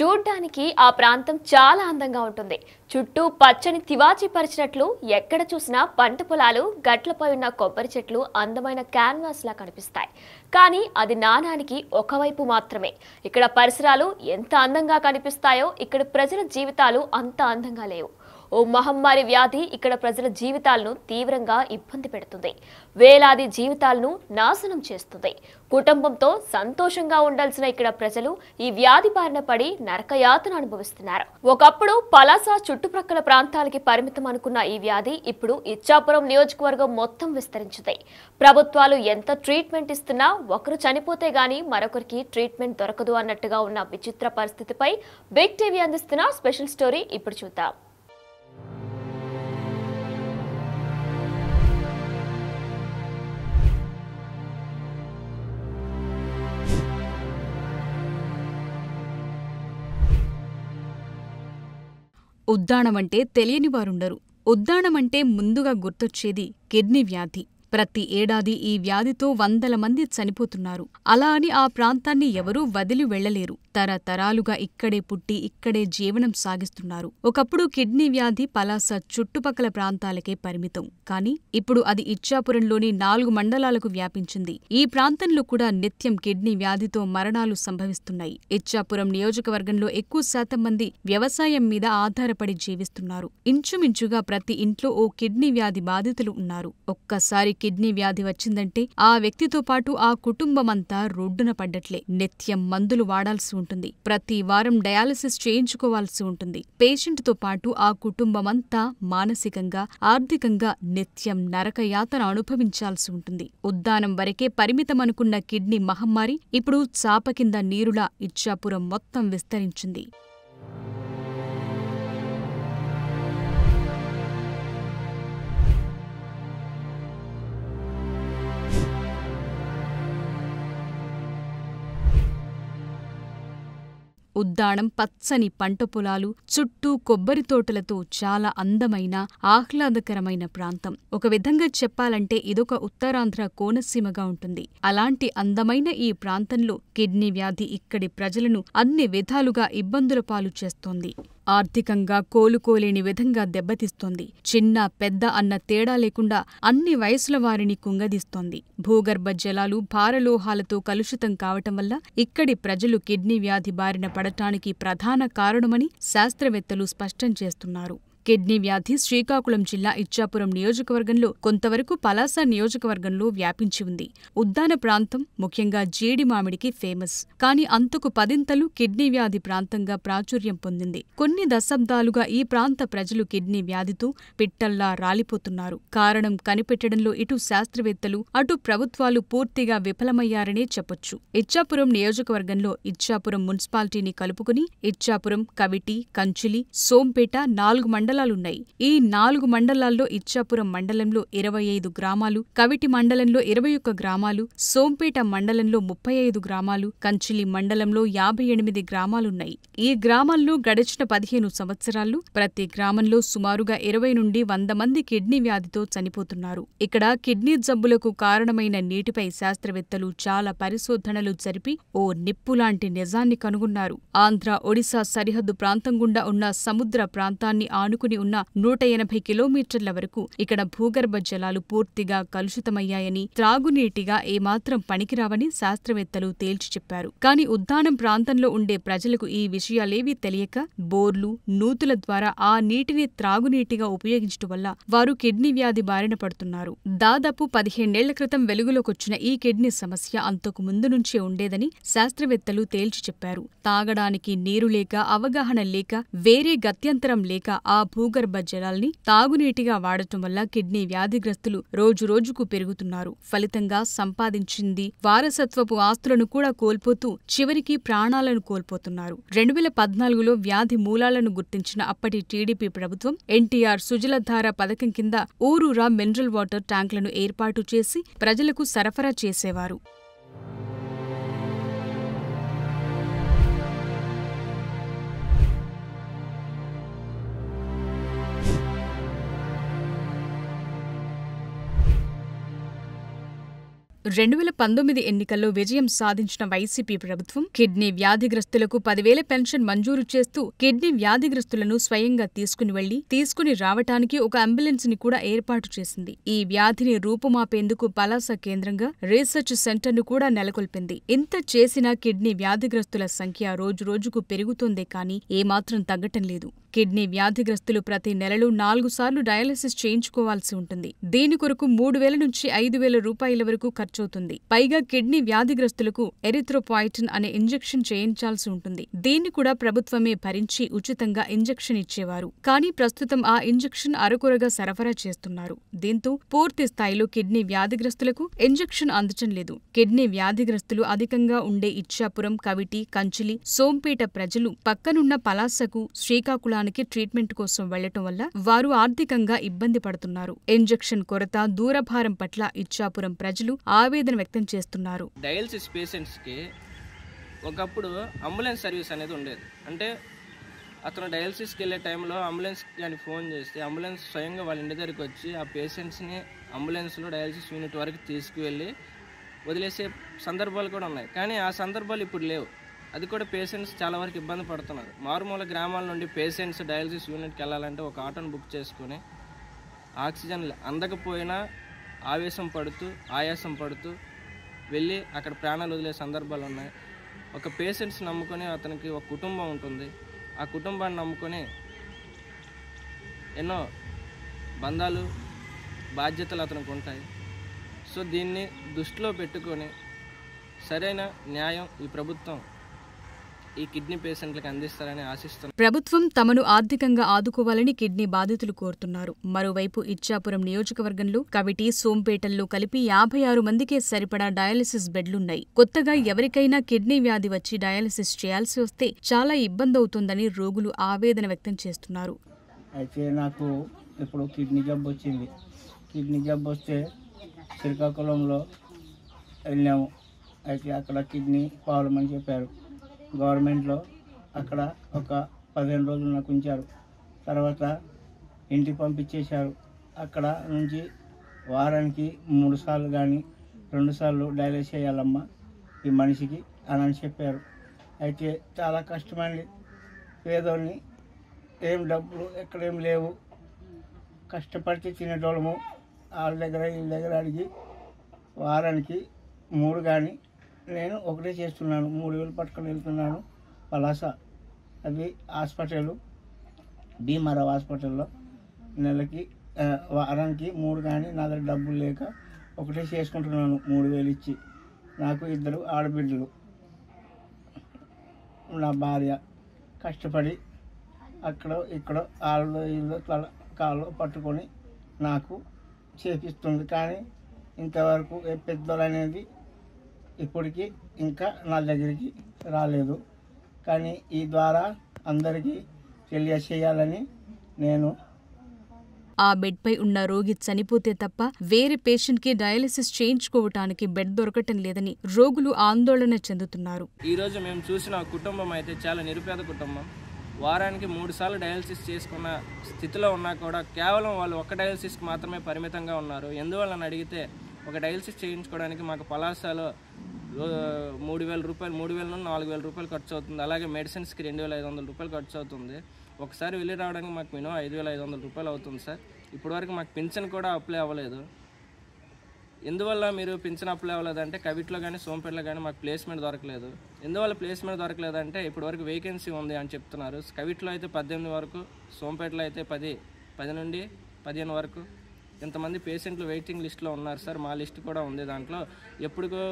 చూడ్డానికి ఆ ప్రాంతం చాలా అందంగా ఉంటుంది. చుట్టూ పచ్చని తివాచీ పరిచినట్లు ఎక్కడ చూసినా పంట పొలాలు, గట్లపై ఉన్న కొబ్బరి చెట్లు అందమైన క్యాన్వాస్ లా కనిపిస్తాయి. కానీ అది నాణానికి ఒకవైపు మాత్రమే. ఇక్కడ పరిసరాలు ఎంత అందంగా కనిపిస్తాయో ఇక్కడ ప్రజల జీవితాలు అంత అందంగా లేవు. ఓ మహమ్మారి వ్యాధి ఇక్కడ ప్రజల జీవితాలను తీవ్రంగా ఇబ్బంది పెడుతుంది. వేలాది జీవితాలను నాశనం చేస్తుంది. కుటుంబంతో సంతోషంగా ఉండాల్సిన ఇక్కడ ప్రజలు ఈ వ్యాధి బారిన పడి నరకయాతన అనుభవిస్తున్నారు. ఒకప్పుడు పలాస చుట్టుప్రక్కల ప్రాంతాలకి పరిమితం అనుకున్న ఈ వ్యాధి ఇప్పుడు ఇచ్చాపురం నియోజకవర్గం మొత్తం విస్తరించింది. ప్రభుత్వాలు ఎంత ట్రీట్మెంట్ ఇస్తున్నా ఒకరు చనిపోతే గానీ మరొకరికి ట్రీట్మెంట్ దొరకదు అన్నట్టుగా ఉన్న విచిత్ర పరిస్థితిపై బిగ్ టీవీ అందిస్తున్న స్పెషల్ స్టోరీ ఇప్పుడు చూద్దాం. ఉద్దానమంటే తెలియని వారుండరు. ఉద్దానమంటే ముందుగా గుర్తొచ్చేది కిడ్నీ వ్యాధి. ప్రతి ఏడాది ఈ వ్యాధితో వందల మంది చనిపోతున్నారు. అలా అని ఆ ప్రాంతాన్ని ఎవరూ వదిలి వెళ్లలేరు. తరతరాలుగా ఇక్కడే పుట్టి ఇక్కడే జీవనం సాగిస్తున్నారు. ఒకప్పుడు కిడ్నీ వ్యాధి పలాస చుట్టుపక్కల ప్రాంతాలకే పరిమితం. కానీ ఇప్పుడు అది ఇచ్చాపురంలోని 4 మండలాలకు వ్యాపించింది. ఈ ప్రాంతంలో కూడా నిత్యం కిడ్నీ వ్యాధితో మరణాలు సంభవిస్తున్నాయి. ఇచ్చాపురం నియోజకవర్గంలో ఎక్కువ శాతం మంది వ్యవసాయం మీద ఆధారపడి జీవిస్తున్నారు. ఇంచుమించుగా ప్రతి ఇంట్లో ఓ కిడ్నీ వ్యాధి బాధితులు ఉన్నారు. ఒక్కసారి కిడ్నీ వ్యాధి వచ్చిందంటే ఆ వ్యక్తితో పాటు ఆ కుటుంబమంతా రోడ్డున పడ్డట్లే. నిత్యం మందులు వాడాల్సి ఉంటుంది. ప్రతి వారం డయాలసిస్ చేయించుకోవాల్సి ఉంటుంది. పేషెంట్తో పాటు ఆ కుటుంబమంతా మానసికంగా, ఆర్థికంగా నిత్యం నరకయాతన అనుభవించాల్సి ఉంటుంది. ఉద్దానం వరకే పరిమితమనుకున్న కిడ్నీ మహమ్మారి ఇప్పుడు చాప కింద నీరులా ఇచ్చాపురం మొత్తం విస్తరించింది. ఉద్దానం పచ్చని పంట పొలాలు, చుట్టూ కొబ్బరి తోటలతో చాలా అందమైన, ఆహ్లాదకరమైన ప్రాంతం. ఒక విధంగా చెప్పాలంటే ఇదొక ఉత్తరాంధ్ర కోనసీమగా ఉంటుంది. అలాంటి అందమైన ఈ ప్రాంతంలో కిడ్నీ వ్యాధి ఇక్కడి ప్రజలను అన్ని విధాలుగా ఇబ్బందుల పాలు చేస్తోంది. ఆర్థికంగా కోలుకోలేని విధంగా దెబ్బతీస్తోంది. చిన్న పెద్ద అన్న తేడా లేకుండా అన్ని వయసుల వారిని కుంగదీస్తోంది. భూగర్భ జలాలు భారలోహాలతో కలుషితం కావటం వల్ల ఇక్కడి ప్రజలు కిడ్నీ వ్యాధి బారిన పడటానికి ప్రధాన కారణమని శాస్త్రవేత్తలు స్పష్టం చేస్తున్నారు. కిడ్నీ వ్యాధి శ్రీకాకుళం జిల్లా ఇచ్చాపురం నియోజకవర్గంలో, కొంతవరకు పలాస నియోజకవర్గంలో వ్యాపించి ఉంది. ఉద్దాన ప్రాంతం ముఖ్యంగా జీడి మామిడికి ఫేమస్. కానీ అంతకు పదింతలు కిడ్నీ వ్యాధి ప్రాంతంగా ప్రాచుర్యం పొందింది. కొన్ని దశాబ్దాలుగా ఈ ప్రాంత ప్రజలు కిడ్నీ వ్యాధితో పిట్టల్లా రాలిపోతున్నారు. కారణం కనిపెట్టడంలో ఇటు శాస్త్రవేత్తలు, అటు ప్రభుత్వాలు పూర్తిగా విఫలమయ్యారనే చెప్పొచ్చు. ఇచ్చాపురం నియోజకవర్గంలో ఇచ్చాపురం మున్సిపాలిటీని కలుపుకుని ఇచ్చాపురం, కవిటి, కంచిలి, సోంపేట 4 మండలాలున్నాయి. ఈ 4 మండలాల్లో ఇచ్చాపురం మండలంలో 25 గ్రామాలు, కవిటి మండలంలో 21 గ్రామాలు, సోంపేట మండలంలో 35 గ్రామాలు, కంచిలి మండలంలో 58 గ్రామాలున్నాయి. ఈ గ్రామాల్లో గడిచిన 15 సంవత్సరాల్లో ప్రతి గ్రామంలో సుమారుగా 20 నుండి 100 మంది కిడ్నీ వ్యాధితో చనిపోతున్నారు. ఇక్కడ కిడ్నీ జబ్బులకు కారణమైన నీటిపై శాస్త్రవేత్తలు చాలా పరిశోధనలు జరిపి ఓ నిప్పులాంటి నిజాన్ని కనుగొన్నారు. ఆంధ్ర, ఒడిశా సరిహద్దు ప్రాంతం గుండా ఉన్న సముద్ర ప్రాంతాన్ని ఆనుకుని ఉన్న 180 కిలోమీటర్ల వరకు ఇక్కడ భూగర్భ జలాలు పూర్తిగా కలుషితమయ్యాయని, త్రాగునీటిగా ఏమాత్రం పనికిరావని శాస్త్రవేత్తలు తేల్చి చెప్పారు. కానీ ఉద్దానం ప్రాంతంలో ఉండే ప్రజలకు ఈ విషయాలేవీ తెలియక బోర్లు, నూతుల ద్వారా ఆ నీటిని త్రాగునీటిగా ఉపయోగించడం వల్ల వారు కిడ్నీ వ్యాధి బారిన పడుతున్నారు. దాదాపు 15 ఏళ్ల క్రితం వెలుగులోకొచ్చిన ఈ కిడ్నీ సమస్య అంతకు ముందు నుంచే ఉండేదని శాస్త్రవేత్తలు తేల్చి చెప్పారు. తాగడానికి నీరు లేక, అవగాహన లేక, వేరే గత్యంతరం లేక ఆ భూగర్భ జలాల్ని తాగునీటిగా వాడటం వల్ల కిడ్నీ వ్యాధిగ్రస్తులు రోజురోజుకు పెరుగుతున్నారు. ఫలితంగా సంపాదించింది, వారసత్వపు ఆస్తులను కూడా కోల్పోతూ చివరికి ప్రాణాలను కోల్పోతున్నారు. 2014లో వ్యాధి మూలాలను గుర్తించిన అప్పటి టీడీపీ ప్రభుత్వం ఎన్టీఆర్ సుజలధార పథకం కింద ఊరూరా మినరల్ వాటర్ ట్యాంకులను ఏర్పాటు చేసి ప్రజలకు సరఫరా చేసేవారు. 2019 ఎన్నికల్లో విజయం సాధించిన వైసీపీ ప్రభుత్వం కిడ్నీ వ్యాధిగ్రస్తులకు 10,000 పెన్షన్ మంజూరు చేస్తూ కిడ్నీ వ్యాధిగ్రస్తులను స్వయంగా తీసుకుని రావటానికి ఒక అంబులెన్స్ ని కూడా ఏర్పాటు చేసింది. ఈ వ్యాధిని రూపుమాపేందుకు పలాస కేంద్రంగా రీసెర్చ్ సెంటర్ను కూడా నెలకొల్పింది. ఇంత చేసినా కిడ్నీ వ్యాధిగ్రస్తుల సంఖ్య రోజురోజుకు పెరుగుతోందే కానీ ఏమాత్రం తగ్గటం లేదు. కిడ్నీ వ్యాధిగ్రస్తులు ప్రతి నెలలో 4 సార్లు డయాలసిస్ చేయించుకోవాల్సి ఉంటుంది. దీని కొరకు 3,000 నుంచి 5,000 రూపాయల వరకు ఖర్చవుతుంది. పైగా కిడ్నీ వ్యాధిగ్రస్తులకు ఎరిథ్రోపాయిటిన్ అనే ఇంజెక్షన్ చేయించాల్సి ఉంటుంది. దీన్ని కూడా ప్రభుత్వమే భరించి ఉచితంగా ఇంజెక్షన్ ఇచ్చేవారు. కానీ ప్రస్తుతం ఆ ఇంజెక్షన్ అరకొరగా సరఫరా చేస్తున్నారు. దీంతో పూర్తి స్థాయిలో కిడ్నీ వ్యాధిగ్రస్తులకు ఇంజెక్షన్ అందటం లేదు. కిడ్నీ వ్యాధిగ్రస్తులు అధికంగా ఉండే ఇచ్చాపురం, కవిటి, కంచిలి, సోంపేట ప్రజలు పక్కనున్న పలాసకు, శ్రీకాకుళానికి ట్రీట్మెంట్ కోసం వెళ్లటం వల్ల వారు ఆర్థికంగా ఇబ్బంది పడుతున్నారు. ఇంజెక్షన్ కొరత, దూరభారం పట్ల ఇచ్చాపురం ప్రజలు ఆవేదన వ్యక్తం చేస్తున్నారు. డయాలసిస్ పేషెంట్స్ కి ఒకప్పుడు అంబులెన్స్ సర్వీస్ అనేది ఉండేది. అంటే అతను డయాలసిస్కి వెళ్ళే టైంలో అంబులెన్స్ కానీ ఫోన్ చేస్తే అంబులెన్స్ స్వయంగా వాళ్ళ ఇంటి దగ్గరికి వచ్చి ఆ పేషెంట్స్ని అంబులెన్స్లో డయాలసిస్ యూనిట్ వరకు తీసుకువెళ్ళి వదిలేసే సందర్భాలు కూడా ఉన్నాయి. కానీ ఆ సందర్భాలు ఇప్పుడు లేవు. అది కూడా పేషెంట్స్ చాలా వరకు ఇబ్బంది పడుతున్నారు. మారుమూల గ్రామాల నుండి పేషెంట్స్ డయాలసిస్ యూనిట్కి వెళ్ళాలంటే ఒక ఆటోను బుక్ చేసుకుని ఆక్సిజన్ అందకపోయినా ఆయాసం పడుతూ వెళ్ళి అక్కడ ప్రాణాలు వదిలే సందర్భాలు ఉన్నాయి. ఒక పేషెంట్స్ నమ్ముకొని అతనికి ఒక కుటుంబం ఉంటుంది. ఆ కుటుంబాన్ని నమ్ముకొని ఎన్నో బంధాలు, బాధ్యతలు అతనికి ఉంటాయి. సో దీన్ని దృష్టిలో పెట్టుకొని సరైన న్యాయం ఈ ప్రభుత్వం ఈ కిడ్నీ పేషెంట్లకు అందిస్తారని ఆశిస్తున్నాను. ప్రభుత్వం తమను ఆర్థికంగా ఆదుకోవాలని కిడ్నీ బాధితులు కోరుతున్నారు. మరోవైపు ఇచ్చాపురం నియోజకవర్గంలో కవిటి, సోంపేటల్లో కలిపి 56 మందికే సరిపడా డయాలసిస్ బెడ్లున్నాయి. కొత్తగా ఎవరికైనా కిడ్నీ వ్యాధి వచ్చి డయాలసిస్ చేయాల్సి వస్తే చాలా ఇబ్బందవుతుందని రోగులు ఆవేదన వ్యక్తం చేస్తున్నారు. అయితే నాకు ఇప్పుడు కిడ్నీ జబ్బు వచ్చింది. కిడ్నీ జబ్బు వస్తే శ్రీకాకుళంలో వెళ్ళాము. అయితే అక్కడ కిడ్నీ పాలమని చెప్పారు. గవర్నమెంట్లో అక్కడ ఒక 15 రోజులు నాకు ఉంచారు. తర్వాత ఇంటికి పంపించేశారు. అక్కడ నుంచి వారానికి 3 సార్లు కానీ 2 సార్లు డయాలసిస్ చేయాలమ్మా ఈ మనిషికి అని చెప్పారు. అయితే చాలా కష్టమండి. పేదోళ్ళని, ఏం డబ్బులు ఎక్కడేం లేవు, కష్టపడితే తినేటోళ్ళము. వాళ్ళ దగ్గర వీళ్ళ దగ్గర అడిగి వారానికి 3 కానీ నేను ఒకటే చేస్తున్నాను. 3,000 పట్టుకొని వెళ్తున్నాను పలాస. అది హాస్పిటల్, భీమారావు హాస్పిటల్లో నెలకి వారానికి 3 కానీ నా దగ్గర డబ్బులు లేక ఒకటే చేసుకుంటున్నాను 3,000 ఇచ్చి. నాకు 2 ఆడబిడ్డలు, నా భార్య కష్టపడి అక్కడ ఇక్కడ వాళ్ళలో వీళ్ళు తల కాళ్ళు పట్టుకొని నాకు చేపిస్తుంది. కానీ ఇంతవరకు పెద్దలు అనేది ఇప్పటికీ ఇంకా నా దగ్గరికి రాలేదు. కానీ ఈ ద్వారా అందరికీ తెలియచేయాలని నేను. ఆ బెడ్పై ఉన్న రోగి చనిపోతే తప్ప వేరే పేషెంట్కి డయాలసిస్ చేయించుకోవటానికి బెడ్ దొరకటం లేదని రోగులు ఆందోళన చెందుతున్నారు. ఈరోజు మేము చూసిన కుటుంబం అయితే చాలా నిరుపేద కుటుంబం. వారానికి 3 సార్లు డయాలసిస్ చేసుకున్న స్థితిలో ఉన్నా కూడా కేవలం వాళ్ళు ఒక్క డయాలసిస్కి మాత్రమే పరిమితంగా ఉన్నారు. ఎందువల్లని అడిగితే ఒక డయాలసిస్ చేయించుకోవడానికి మాకు పలాసలో 3,000 రూపాయలు, 3,000 నుండి 4,000 రూపాయలు ఖర్చు అవుతుంది. అలాగే మెడిసిన్స్కి 2,500 రూపాయలు ఖర్చు అవుతుంది. ఒకసారి వెళ్ళి రావడానికి మాకు మినిమం 5,500 రూపాయలు అవుతుంది సార్. ఇప్పటివరకు మాకు పింఛన్ కూడా అప్లై అవ్వలేదు. ఎందువల్ల మీరు పింఛన్ అప్లై అవ్వలేదంటే కవిట్లో కానీ సోంపేటలో కానీ మాకు ప్లేస్మెంట్ దొరకలేదు. ఎందువల్ల ప్లేస్మెంట్ దొరకలేదంటే ఇప్పటివరకు వేకెన్సీ ఉంది అని చెప్తున్నారు. కవిట్లో అయితే 18 వరకు, సోంపేటలో అయితే 10 నుండి 15 వరకు ఇంతమంది పేషెంట్లు వెయిటింగ్ లిస్ట్లో ఉన్నారు సార్. మా లిస్ట్ కూడా ఉంది. దాంట్లో ఎప్పుడుకో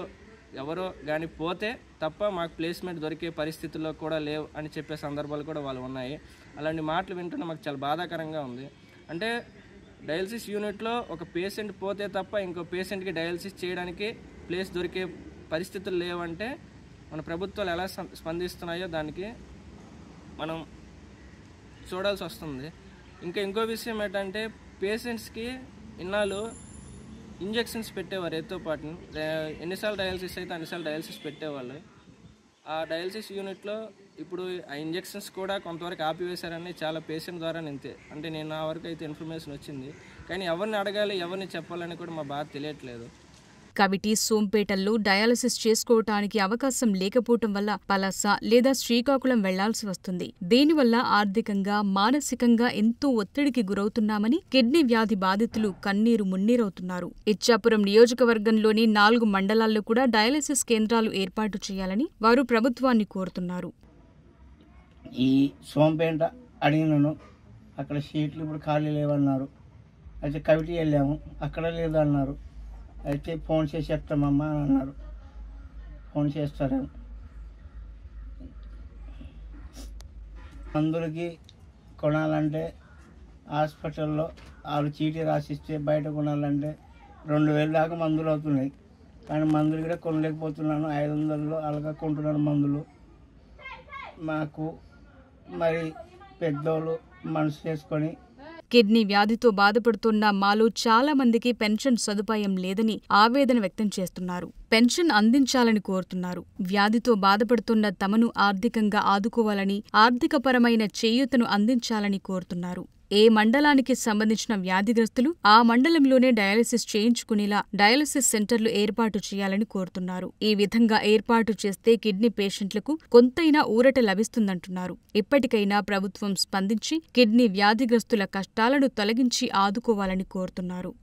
ఎవరో కానీ పోతే తప్ప మాకు ప్లేస్మెంట్ దొరికే పరిస్థితుల్లో కూడా లేవు అని చెప్పే సందర్భాలు కూడా వాళ్ళు ఉన్నాయి. అలాంటి మాటలు వింటున్న మాకు చాలా బాధాకరంగా ఉంది. అంటే డయాలసిస్ యూనిట్లో ఒక పేషెంట్ పోతే తప్ప ఇంకో పేషెంట్కి డయాలసిస్ చేయడానికి ప్లేస్ దొరికే పరిస్థితులు లేవంటే మన ప్రభుత్వాలు ఎలా స్పందిస్తున్నాయో దానికి మనం చూడాల్సి వస్తుంది. ఇంకో విషయం ఏంటంటే పేషెంట్స్కి ఇన్నాళ్ళు ఇంజెక్షన్స్ పెట్టేవారు. ఎత్తో పాటు ఎన్నిసార్లు డయాలసిస్ అయితే అన్నిసార్లు డయాలసిస్ పెట్టేవాళ్ళు. ఆ డయాలసిస్ యూనిట్లో ఇప్పుడు ఆ ఇంజెక్షన్స్ కూడా కొంతవరకు ఆపివేశారని చాలా పేషెంట్ ద్వారా నింతే అంటే నేను నా వరకు అయితే ఇన్ఫర్మేషన్ వచ్చింది. కానీ ఎవరిని అడగాలి, ఎవరిని చెప్పాలని కూడా మా బాధ తెలియట్లేదు. కవిటి, సోంపేటల్లో డయాలసిస్ చేసుకోవటానికి అవకాశం లేకపోవటం వల్ల పలాస లేదా శ్రీకాకుళం వెళ్లాల్సి వస్తుంది. దీనివల్ల ఆర్థికంగా, మానసికంగా ఎంతో ఒత్తిడికి గురవుతున్నామని కిడ్నీ వ్యాధి బాధితులు కన్నీరు మున్నీరవుతున్నారు. ఇచ్చాపురం నియోజకవర్గంలోని 4 మండలాల్లో కూడా డయాలసిస్ కేంద్రాలు ఏర్పాటు చేయాలని వారు ప్రభుత్వాన్ని కోరుతున్నారు. ఈ సోంపేట అడిగినాను, అక్కడ సీట్లు ఇప్పుడు ఖాళీ లేవన్నారు. అయితే కవిటి వెళ్ళాము, అక్కడ లేదన్నారు. అయితే ఫోన్ చేసి చెప్తామమ్మా అని అన్నారు. ఫోన్ చేస్తారేమో. మందులకి కొనాలంటే హాస్పిటల్లో వాళ్ళు చీటీ రాసిస్తే బయట కొనాలంటే 2000 దాకా మందులు అవుతున్నాయి. కానీ మందులు కూడా కొనలేకపోతున్నాను. 500లో అలాగా కొంటున్నాను మందులు. మాకు మరి పెద్దోళ్ళు మనసు చేసుకొని కిడ్నీ వ్యాధితో బాధపడుతున్న మాలో చాలా మందికి పెన్షన్ సదుపాయం లేదని ఆవేదన వ్యక్తం చేస్తున్నారు. పెన్షన్ అందించాలని కోరుతున్నారు. వ్యాధితో బాధపడుతున్న తమను ఆర్థికంగా ఆదుకోవాలని, ఆర్థికపరమైన చేయూతను అందించాలని కోరుతున్నారు. ఏ మండలానికి సంబంధించిన వ్యాధిగ్రస్తులు ఆ మండలంలోనే డయాలసిస్ చేయించుకునేలా డయాలసిస్ సెంటర్లు ఏర్పాటు చేయాలని కోరుతున్నారు. ఈ విధంగా ఏర్పాటు చేస్తే కిడ్నీ పేషెంట్లకు కొంతైనా ఊరట లభిస్తుందంటున్నారు. ఇప్పటికైనా ప్రభుత్వం స్పందించి కిడ్నీ వ్యాధిగ్రస్తుల కష్టాలను తొలగించి ఆదుకోవాలని కోరుతున్నారు.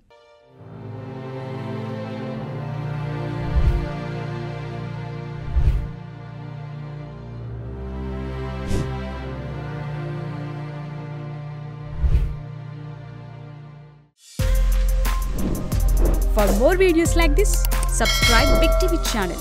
For more videos like this, subscribe Big TV channel.